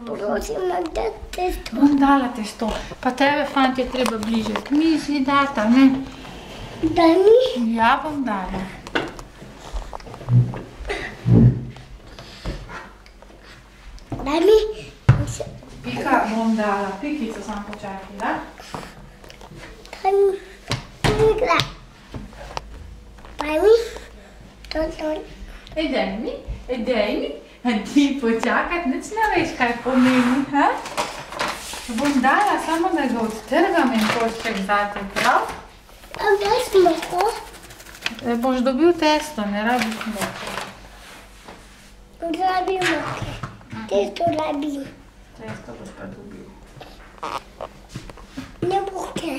Prosim, da testo. Bom dala testo. Pa tebe, fant, je treba bliže k mizi dati, a ne? Daj mi. Ja, bom dala. Daj mi. Pika bom dala. Pikico sam počakaj, da? Daj mi. Daj mi. Daj mi. Daj mi. A ti počakati, nič ne veš, kaj pomeni, ha? Bom dala, samo da ga odtrgam in košček zate, prav? A daj smo to. Boš dobil testo, ne rabiš moke. Rabi moke. Testo rabi. Testo boš pa dobil. Ne moke.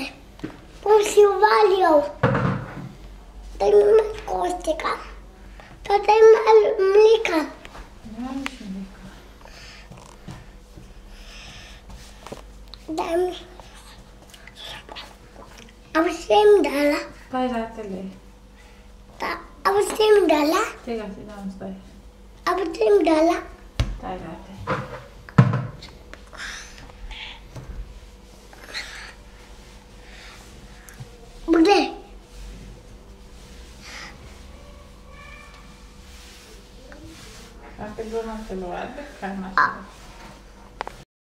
Bom si uvaljal. Daj mi malo koščeka. Pa daj malo mleka. Ne rabiš mleka. Daj mi. A boš vsem dala? Kaj zate le? A boš vsem dala? Tega ti dam zdaj. A boš vsem dala? Kaj zate? Bude. Kaj te bomo telovati? Kaj imaš?